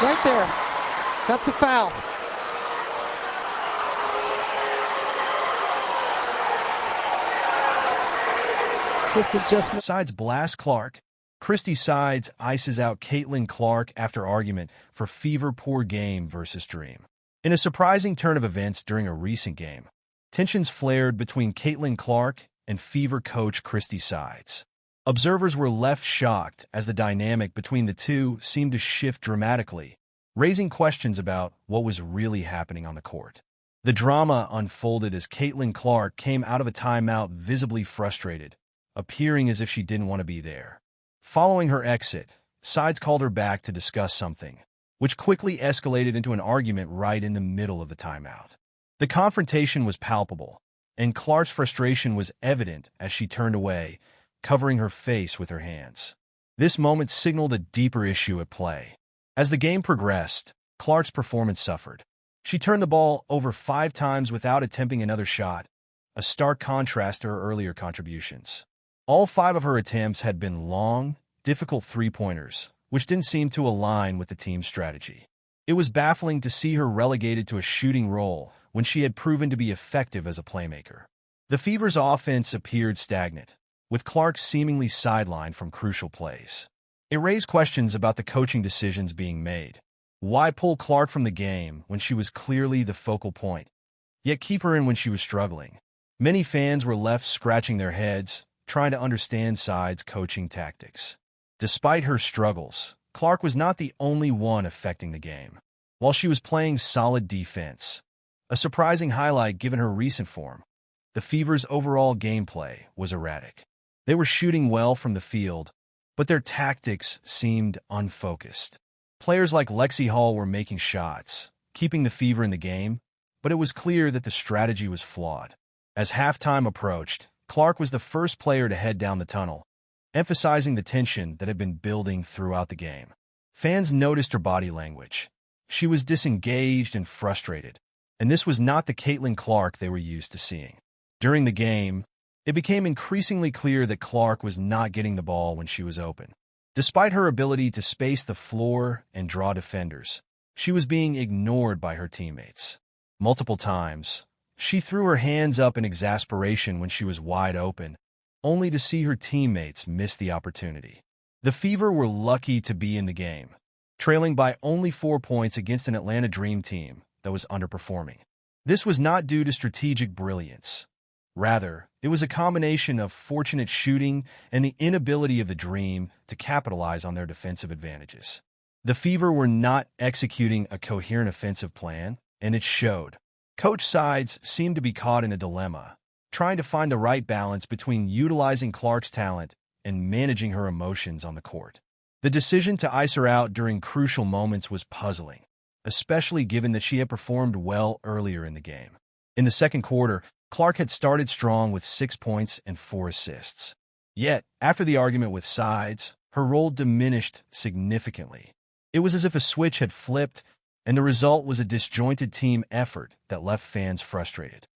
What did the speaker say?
Right there. That's a foul. Assistant adjustment. Sides blast Clark. Christie sides ices out Caitlin Clark after argument for Fever poor game versus Dream. In a surprising turn of events during a recent game, tensions flared between Caitlin Clark and Fever coach Christie sides. Observers were left shocked as the dynamic between the two seemed to shift dramatically, raising questions about what was really happening on the court. The drama unfolded as Caitlin Clark came out of a timeout visibly frustrated, appearing as if she didn't want to be there. Following her exit, sides called her back to discuss something, which quickly escalated into an argument right in the middle of the timeout. The confrontation was palpable, and Clark's frustration was evident as she turned away, covering her face with her hands. This moment signaled a deeper issue at play. As the game progressed, Clark's performance suffered. She turned the ball over 5 times without attempting another shot, a stark contrast to her earlier contributions. All 5 of her attempts had been long, difficult three-pointers, which didn't seem to align with the team's strategy. It was baffling to see her relegated to a shooting role when she had proven to be effective as a playmaker. The Fever's offense appeared stagnant, with Clark seemingly sidelined from crucial plays. It raised questions about the coaching decisions being made. Why pull Clark from the game when she was clearly the focal point, yet keep her in when she was struggling? Many fans were left scratching their heads, trying to understand sides' coaching tactics. Despite her struggles, Clark was not the only one affecting the game. While she was playing solid defense, a surprising highlight given her recent form, the Fever's overall gameplay was erratic. They were shooting well from the field, but their tactics seemed unfocused. Players like Lexi Hall were making shots, keeping the Fever in the game, but it was clear that the strategy was flawed. As halftime approached, Clark was the first player to head down the tunnel, emphasizing the tension that had been building throughout the game. Fans noticed her body language. She was disengaged and frustrated, and this was not the Caitlin Clark they were used to seeing. During the game, it became increasingly clear that Clark was not getting the ball when she was open. Despite her ability to space the floor and draw defenders, she was being ignored by her teammates. Multiple times, she threw her hands up in exasperation when she was wide open, only to see her teammates miss the opportunity. The Fever were lucky to be in the game, trailing by only 4 points against an Atlanta Dream team that was underperforming. This was not due to strategic brilliance. Rather, it was a combination of fortunate shooting and the inability of the Dream to capitalize on their defensive advantages. The Fever were not executing a coherent offensive plan, and it showed. Coach sides seemed to be caught in a dilemma, trying to find the right balance between utilizing Clark's talent and managing her emotions on the court. The decision to ice her out during crucial moments was puzzling, especially given that she had performed well earlier in the game. In the second quarter, Clark had started strong with 6 points and 4 assists. Yet, after the argument with sides, her role diminished significantly. It was as if a switch had flipped, and the result was a disjointed team effort that left fans frustrated.